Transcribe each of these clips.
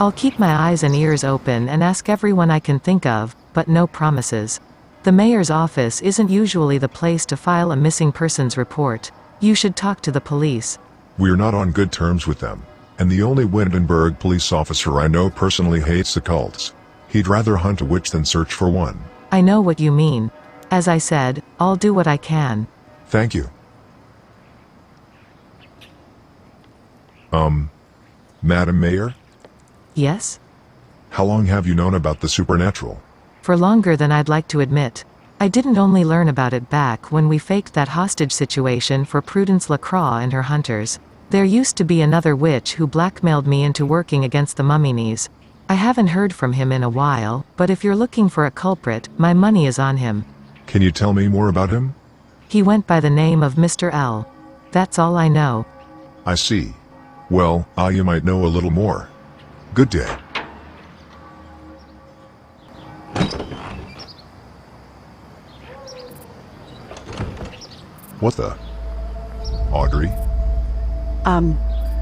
I'll keep my eyes and ears open and ask everyone I can think of, but no promises. The mayor's office isn't usually the place to file a missing persons report. You should talk to the police. We're not on good terms with them, and the only Windenburg police officer I know personally hates occults. He'd rather hunt a witch than search for one. I know what you mean. As I said, I'll do what I can. Thank you. Madam Mayor? Yes? How long have you known about the supernatural? For longer than I'd like to admit. I didn't only learn about it back when we faked that hostage situation for Prudence LaCroix and her hunters. There used to be another witch who blackmailed me into working against the Mamminis. I haven't heard from him in a while, but if you're looking for a culprit, my money is on him. Can you tell me more about him? He went by the name of Mr. L. That's all I know. I see. Well, you might know a little more. Good day. What the? Audrey?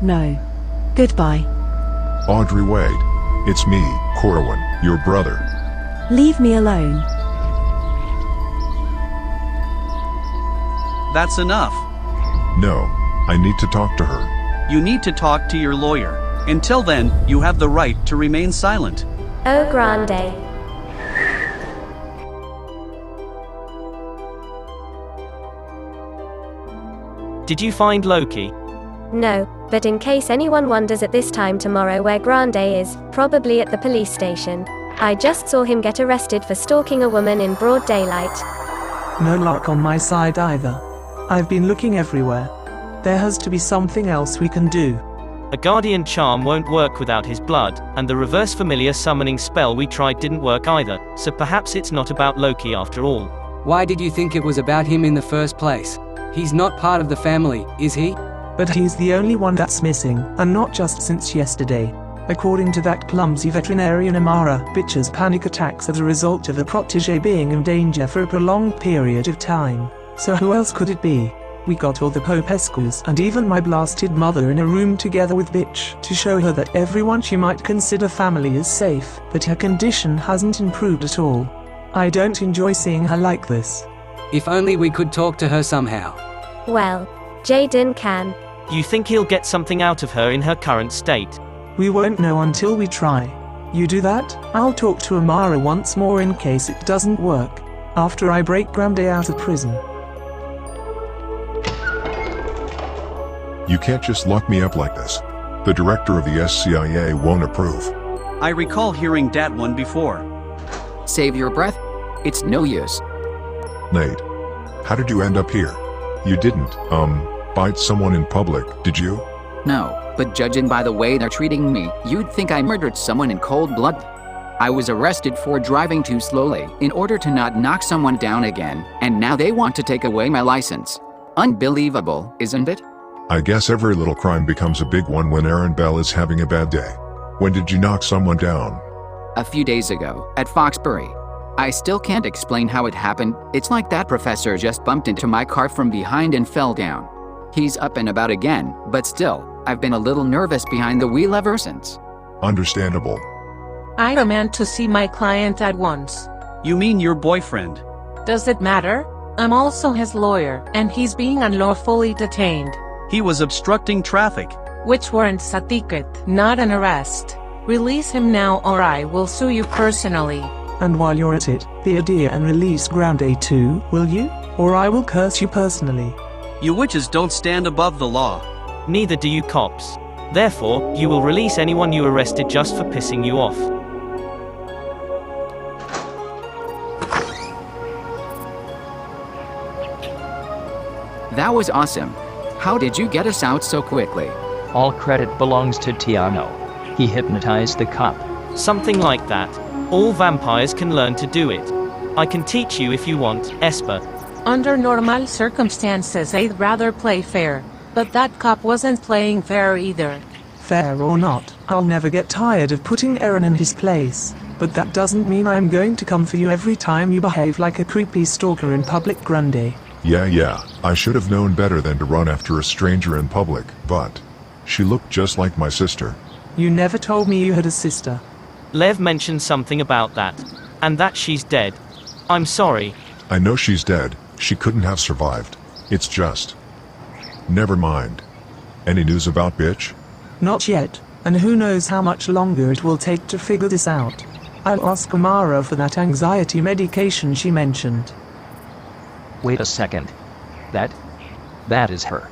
No. Goodbye. Audrey Wade. It's me, Corwin, your brother. Leave me alone. That's enough. No, I need to talk to her. You need to talk to your lawyer. Until then, you have the right to remain silent. Oh, Grande. Did you find Loki? No, but in case anyone wonders at this time tomorrow where Grande is, probably at the police station. I just saw him get arrested for stalking a woman in broad daylight. No luck on my side either. I've been looking everywhere. There has to be something else we can do. A guardian charm won't work without his blood, and the reverse familiar summoning spell we tried didn't work either, so perhaps it's not about Loki after all. Why did you think it was about him in the first place? He's not part of the family, is he? But he's the only one that's missing, and not just since yesterday. According to that clumsy veterinarian Amara, bitch's panic attacks as a result of a protege being in danger for a prolonged period of time. So who else could it be? We got all the Popescus and even my blasted mother in a room together with bitch to show her that everyone she might consider family is safe, but her condition hasn't improved at all. I don't enjoy seeing her like this. If only we could talk to her somehow. Well, Jaden can. You think he'll get something out of her in her current state? We won't know until we try. You do that, I'll talk to Amara once more in case it doesn't work. After I break Grande out of prison. You can't just lock me up like this. The director of the SCIA won't approve. I recall hearing that one before. Save your breath. It's no use. Nate, how did you end up here? You didn't, bite someone in public, did you? No, but judging by the way they're treating me, you'd think I murdered someone in cold blood. I was arrested for driving too slowly in order to not knock someone down again, and now they want to take away my license. Unbelievable, isn't it? I guess every little crime becomes a big one when Aaron Bell is having a bad day. When did you knock someone down? A few days ago, at Foxbury. I still can't explain how it happened. It's like that professor just bumped into my car from behind and fell down. He's up and about again, but still, I've been a little nervous behind the wheel ever since. Understandable. I demand to see my client at once. You mean your boyfriend? Does it matter? I'm also his lawyer, and he's being unlawfully detained. He was obstructing traffic. Which warrants a ticket, not an arrest. Release him now or I will sue you personally. And while you're at it, be a dear and release Grande too, will you? Or I will curse you personally. You witches don't stand above the law. Neither do you cops. Therefore, you will release anyone you arrested just for pissing you off. That was awesome. How did you get us out so quickly? All credit belongs to Tiamo. He hypnotized the cop. Something like that. All vampires can learn to do it. I can teach you if you want, Esper. Under normal circumstances I'd rather play fair, but that cop wasn't playing fair either. Fair or not, I'll never get tired of putting Aaron in his place, but that doesn't mean I'm going to come for you every time you behave like a creepy stalker in public, Grande. Yeah, I should have known better than to run after a stranger in public, but she looked just like my sister. You never told me you had a sister. Lev mentioned something about that. And that she's dead. I'm sorry. I know she's dead. She couldn't have survived. It's just... Never mind. Any news about bitch? Not yet, and who knows how much longer it will take to figure this out. I'll ask Amara for that anxiety medication she mentioned. Wait a second. That is her.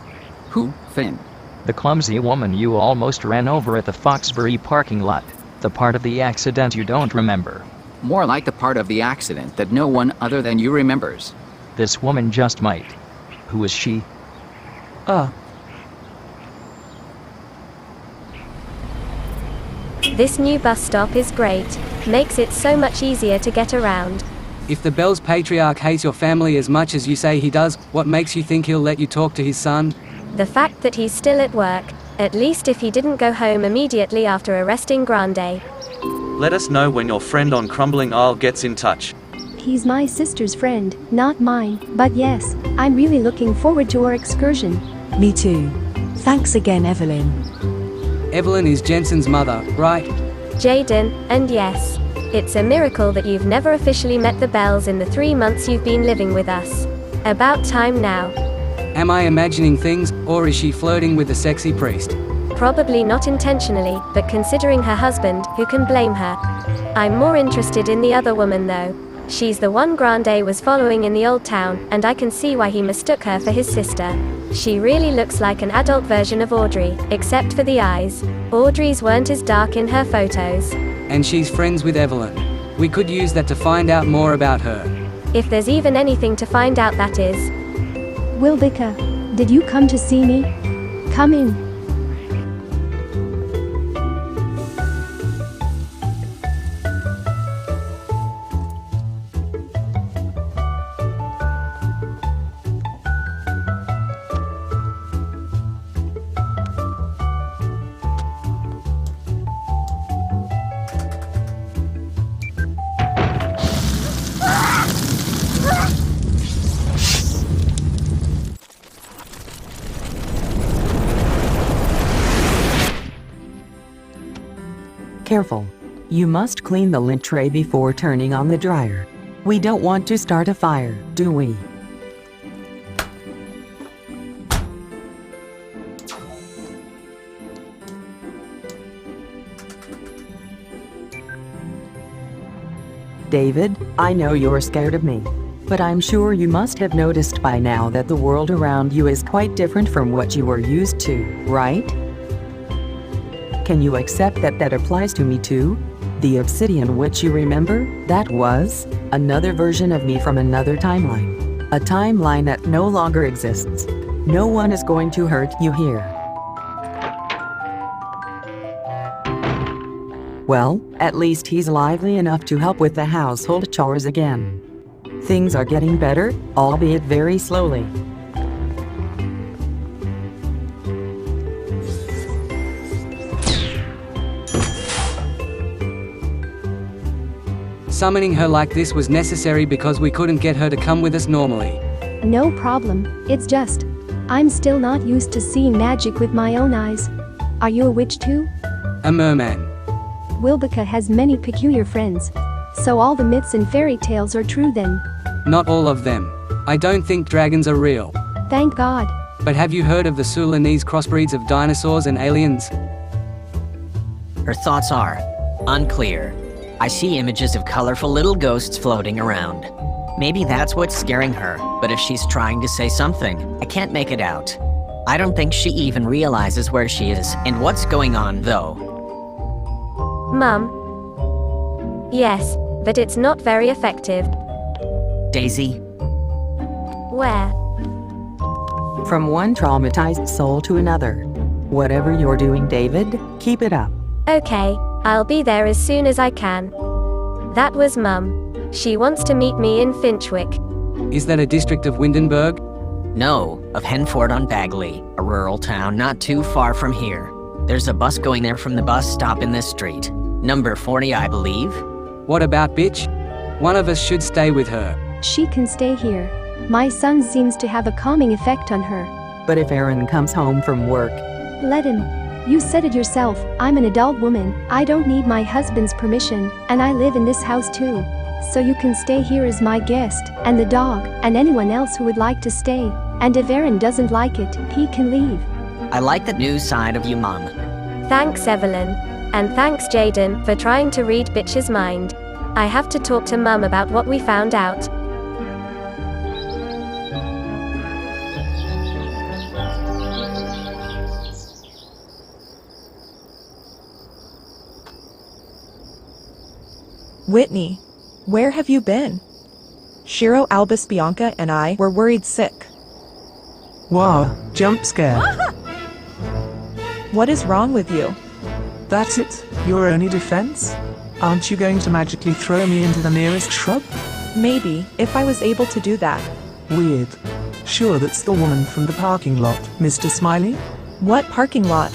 Who, Finn? The clumsy woman you almost ran over at the Foxbury parking lot. The part of the accident you don't remember. More like the part of the accident that no one other than you remembers. This woman just might. Who is she? This new bus stop is great. Makes it so much easier to get around. If the Bell's patriarch hates your family as much as you say he does, what makes you think he'll let you talk to his son? The fact that he's still at work. At least if he didn't go home immediately after arresting Grande. Let us know when your friend on Crumbling Isle gets in touch. He's my sister's friend, not mine, but yes, I'm really looking forward to our excursion. Me too. Thanks again, Evelyn. Evelyn is Jensen's mother, right? Jaden, and yes. It's a miracle that you've never officially met the Bells in the 3 months you've been living with us. About time now. Am I imagining things, or is she flirting with the sexy priest? Probably not intentionally, but considering her husband, who can blame her? I'm more interested in the other woman though. She's the one Grande was following in the old town, and I can see why he mistook her for his sister. She really looks like an adult version of Audrey, except for the eyes. Audrey's weren't as dark in her photos. And she's friends with Evelyn. We could use that to find out more about her. If there's even anything to find out, that is. Wilbica, did you come to see me? Come in. Careful. You must clean the lint tray before turning on the dryer. We don't want to start a fire, do we? David, I know you're scared of me. But I'm sure you must have noticed by now that the world around you is quite different from what you were used to, right? Can you accept that that applies to me too? The obsidian witch you remember? That was another version of me from another timeline. A timeline that no longer exists. No one is going to hurt you here. Well, at least he's lively enough to help with the household chores again. Things are getting better, albeit very slowly. Summoning her like this was necessary because we couldn't get her to come with us normally. No problem, it's just, I'm still not used to seeing magic with my own eyes. Are you a witch too? A merman. Wilbica has many peculiar friends. So all the myths and fairy tales are true then? Not all of them. I don't think dragons are real. Thank God. But have you heard of the Sudanese crossbreeds of dinosaurs and aliens? Her thoughts are unclear. I see images of colorful little ghosts floating around. Maybe that's what's scaring her, but if she's trying to say something, I can't make it out. I don't think she even realizes where she is and what's going on, though. Mum? Yes, but it's not very effective. Daisy? Where? From one traumatized soul to another. Whatever you're doing, David, keep it up. Okay, I'll be there as soon as I can. That was Mum. She wants to meet me in Finchwick. Is that a district of Windenburg? No, of Henford-on-Bagley, a rural town not too far from here. There's a bus going there from the bus stop in this street. Number 40, I believe. What about bitch? One of us should stay with her. She can stay here. My son seems to have a calming effect on her. But if Aaron comes home from work, let him. You said it yourself, I'm an adult woman, I don't need my husband's permission, and I live in this house too. So you can stay here as my guest, and the dog, and anyone else who would like to stay. And if Aaron doesn't like it, he can leave. I like the new side of you, Mom. Thanks, Evelyn. And thanks, Jaden, for trying to read Bitch's mind. I have to talk to Mum about what we found out. Whitney, where have you been? Shiro, Albus, Bianca, and I were worried sick. Wow, jump scare. What is wrong with you? That's it? Your only defense? Aren't you going to magically throw me into the nearest shrub? Maybe, if I was able to do that. Weird. Sure, that's the woman from the parking lot, Mr. Smiley? What parking lot?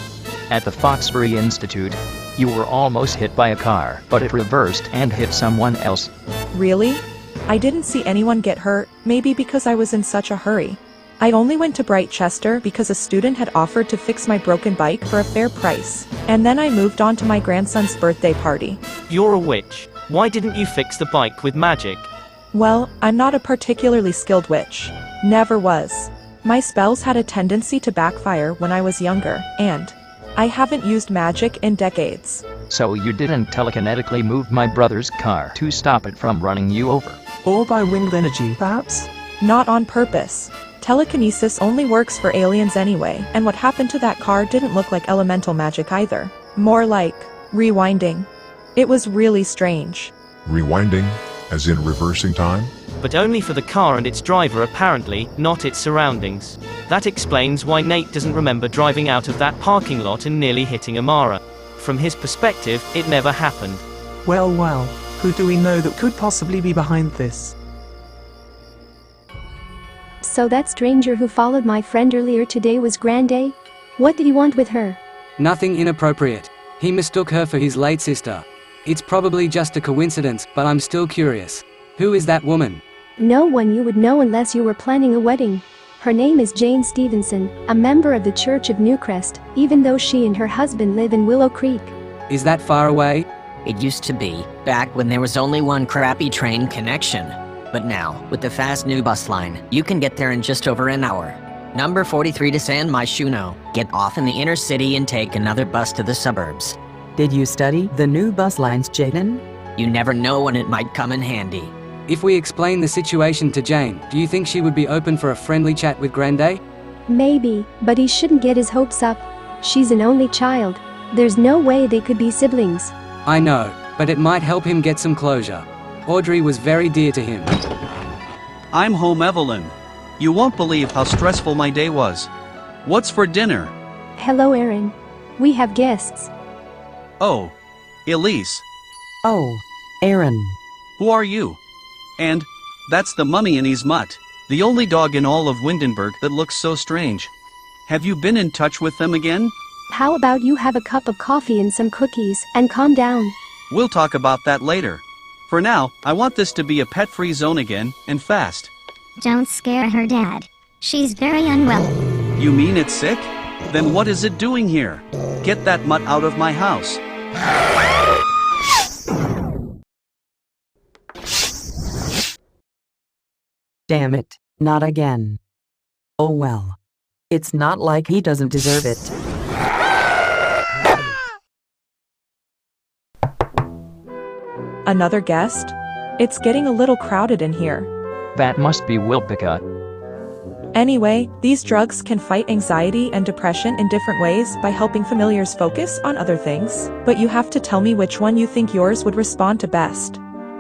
At the Foxbury Institute. You were almost hit by a car, but it reversed and hit someone else. Really? I didn't see anyone get hurt, maybe because I was in such a hurry. I only went to Brightchester because a student had offered to fix my broken bike for a fair price, and then I moved on to my grandson's birthday party. You're a witch. Why didn't you fix the bike with magic? Well, I'm not a particularly skilled witch. Never was. My spells had a tendency to backfire when I was younger, and I haven't used magic in decades. So you didn't telekinetically move my brother's car to stop it from running you over? Or by winged energy, perhaps? Not on purpose. Telekinesis only works for aliens anyway, and what happened to that car didn't look like elemental magic either. More like rewinding. It was really strange. Rewinding? As in reversing time? But only for the car and its driver apparently, not its surroundings. That explains why Nate doesn't remember driving out of that parking lot and nearly hitting Amara. From his perspective, it never happened. Well, who do we know that could possibly be behind this? So that stranger who followed my friend earlier today was Grande? What did he want with her? Nothing inappropriate. He mistook her for his late sister. It's probably just a coincidence, but I'm still curious. Who is that woman? No one you would know unless you were planning a wedding. Her name is Jane Stevenson, a member of the Church of Newcrest, even though she and her husband live in Willow Creek. Is that far away? It used to be, back when there was only one crappy train connection. But now, with the fast new bus line, you can get there in just over an hour. Number 43 to SetsunaMaiou. Get off in the inner city and take another bus to the suburbs. Did you study the new bus lines, Jaden? You never know when it might come in handy. If we explain the situation to Jane, do you think she would be open for a friendly chat with Grande? Maybe, but he shouldn't get his hopes up. She's an only child. There's no way they could be siblings. I know, but it might help him get some closure. Audrey was very dear to him. I'm home, Evelyn. You won't believe how stressful my day was. What's for dinner? Hello, Aaron. We have guests. Oh, Elise. Oh, Aaron. Who are you? And that's the mummy in his mutt, the only dog in all of Windenburg that looks so strange. Have you been in touch with them again? How about you have a cup of coffee and some cookies, and calm down? We'll talk about that later. For now, I want this to be a pet-free zone again, and fast. Don't scare her, Dad. She's very unwell. You mean it's sick? Then what is it doing here? Get that mutt out of my house. Damn it, not again. Oh well. It's not like he doesn't deserve it. Another guest? It's getting a little crowded in here. That must be Wilbica. Anyway, these drugs can fight anxiety and depression in different ways by helping familiars focus on other things, but you have to tell me which one you think yours would respond to best.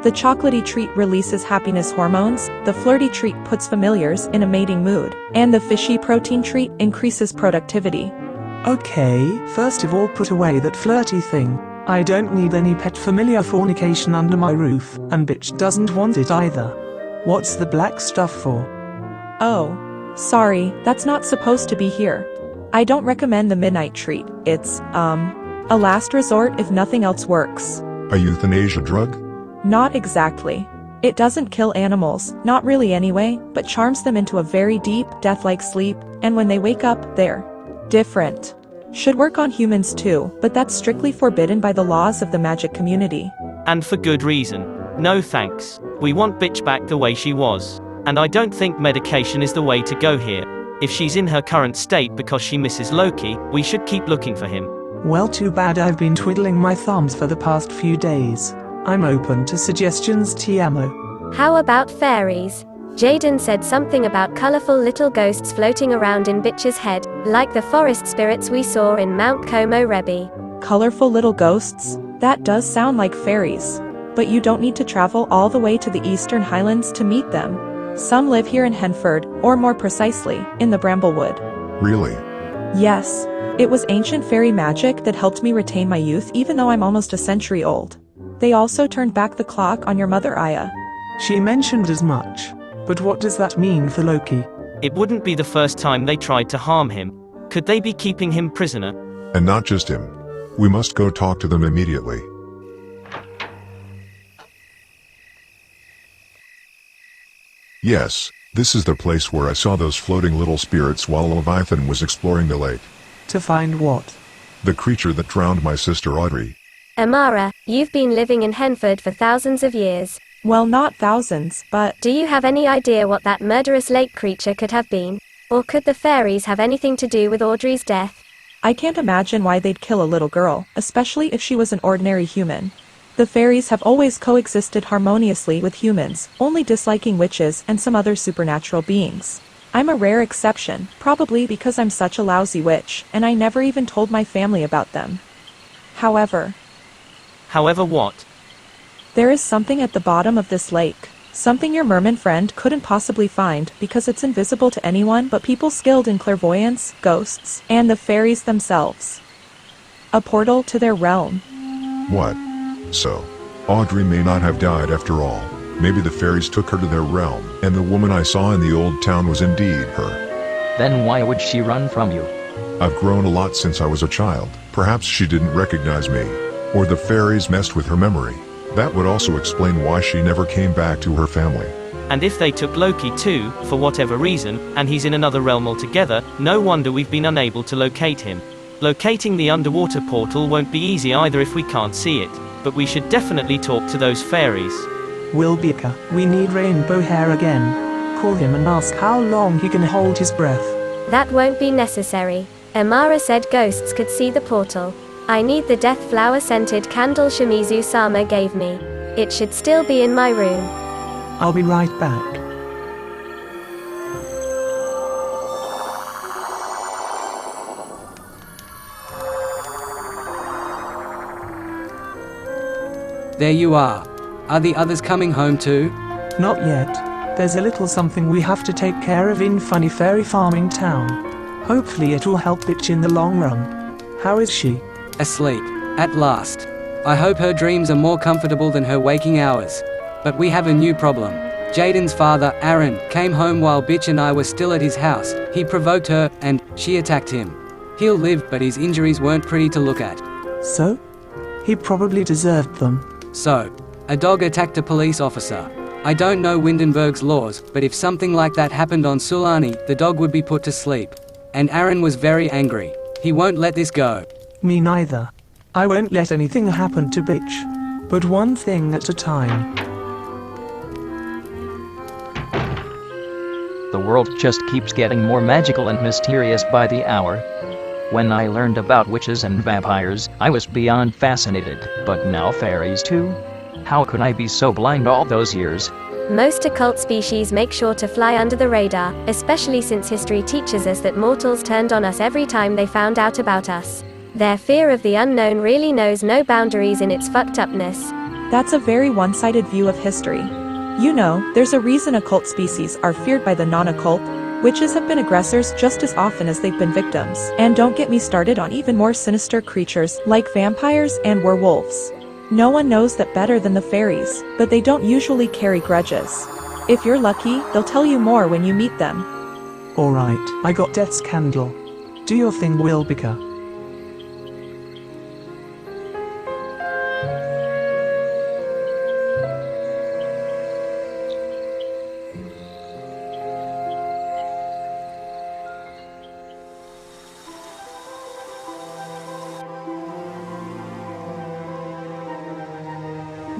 The chocolatey treat releases happiness hormones, the flirty treat puts familiars in a mating mood, and the fishy protein treat increases productivity. Okay, first of all put away that flirty thing. I don't need any pet familiar fornication under my roof, and bitch doesn't want it either. What's the black stuff for? Oh, sorry, that's not supposed to be here. I don't recommend the midnight treat. It's, a last resort if nothing else works. A euthanasia drug? Not exactly. It doesn't kill animals, not really anyway, but charms them into a very death-like sleep, and when they wake up, they're different. Should work on humans too, but that's strictly forbidden by the laws of the magic community. And for good reason. No thanks. We want bitch back the way she was. And I don't think medication is the way to go here. If she's in her current state because she misses Loki, we should keep looking for him. Well, too bad. I've been twiddling my thumbs for the past few days. I'm open to suggestions, Tiamo. How about fairies? Jaden said something about colorful little ghosts floating around in Bitch's head, like the forest spirits we saw in Mount Como Rebbe. Colorful little ghosts? That does sound like fairies. But you don't need to travel all the way to the Eastern Highlands to meet them. Some live here in Henford, or more precisely, in the Bramblewood. Really? Yes. It was ancient fairy magic that helped me retain my youth even though I'm almost a century old. They also turned back the clock on your mother, Aya. She mentioned as much. But what does that mean for Loki? It wouldn't be the first time they tried to harm him. Could they be keeping him prisoner? And not just him. We must go talk to them immediately. Yes, this is the place where I saw those floating little spirits while Leviathan was exploring the lake. To find what? The creature that drowned my sister Audrey. Amara, you've been living in Henford for thousands of years. Well, not thousands, but... Do you have any idea what that murderous lake creature could have been? Or could the fairies have anything to do with Audrey's death? I can't imagine why they'd kill a little girl, especially if she was an ordinary human. The fairies have always coexisted harmoniously with humans, only disliking witches and some other supernatural beings. I'm a rare exception, probably because I'm such a lousy witch, and I never even told my family about them. However what? There is something at the bottom of this lake. Something your merman friend couldn't possibly find because it's invisible to anyone but people skilled in clairvoyance, ghosts, and the fairies themselves. A portal to their realm. What? So, Audrey may not have died after all. Maybe the fairies took her to their realm, and the woman I saw in the old town was indeed her. Then why would she run from you? I've grown a lot since I was a child. Perhaps she didn't recognize me. Or the fairies messed with her memory. That would also explain why she never came back to her family. And if they took Loki too, for whatever reason, and he's in another realm altogether, no wonder we've been unable to locate him. Locating the underwater portal won't be easy either if we can't see it, but we should definitely talk to those fairies. Wilbica, we need rainbow hair again. Call him and ask how long he can hold his breath. That won't be necessary. Amara said ghosts could see the portal. I need the death flower scented candle Shimizu Sama gave me. It should still be in my room. I'll be right back. There you are. Are the others coming home too? Not yet. There's a little something we have to take care of in Funny Fairy Farming Town. Hopefully it will help Bitch in the long run. How is she? Asleep. At last. I hope her dreams are more comfortable than her waking hours. But we have a new problem. Jaden's father, Aaron, came home while Bitch and I were still at his house. He provoked her, and she attacked him. He'll live, but his injuries weren't pretty to look at. So? He probably deserved them. So, a dog attacked a police officer. I don't know Windenburg's laws, but if something like that happened on Sulani, the dog would be put to sleep. And Aaron was very angry. He won't let this go. Me neither. I won't let anything happen to Bitch. But one thing at a time. The world just keeps getting more magical and mysterious by the hour. When I learned about witches and vampires, I was beyond fascinated, but now fairies too? How could I be so blind all those years? Most occult species make sure to fly under the radar, especially since history teaches us that mortals turned on us every time they found out about us. Their fear of the unknown really knows no boundaries in its fucked upness. That's a very one-sided view of history. You know, there's a reason occult species are feared by the non-occult. Witches have been aggressors just as often as they've been victims. And don't get me started on even more sinister creatures like vampires and werewolves. No one knows that better than the fairies, but they don't usually carry grudges. If you're lucky, they'll tell you more when you meet them. Alright, I got Death's candle. Do your thing, Wilbica.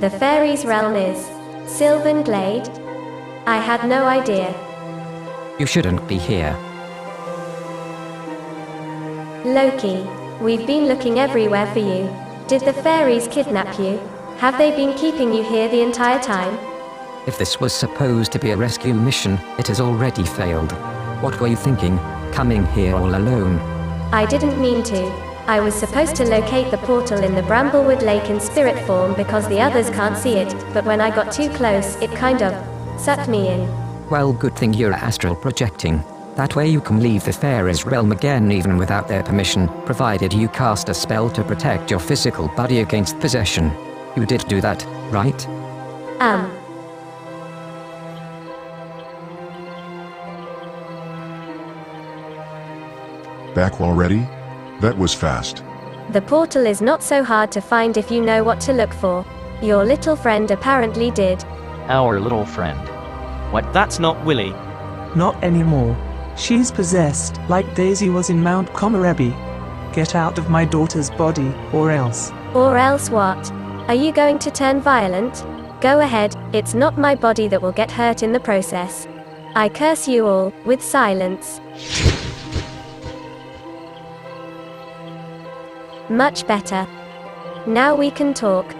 The fairies' realm is Sylvan Glade? I had no idea. You shouldn't be here. Loki, we've been looking everywhere for you. Did the fairies kidnap you? Have they been keeping you here the entire time? If this was supposed to be a rescue mission, it has already failed. What were you thinking, coming here all alone? I didn't mean to. I was supposed to locate the portal in the Bramblewood Lake in spirit form because the others can't see it, but when I got too close, it kind of sucked me in. Well, good thing you're astral projecting. That way you can leave the fairies' realm again even without their permission, provided you cast a spell to protect your physical body against possession. You did do that, right? Back already? That was fast. The portal is not so hard to find if you know what to look for. Your little friend apparently did. Our little friend. What? That's not Willy. Not anymore. She's possessed, like Daisy was in Mount Komorebi. Get out of my daughter's body, or else. Or else what? Are you going to turn violent? Go ahead, it's not my body that will get hurt in the process. I curse you all, with silence. Much better. Now we can talk.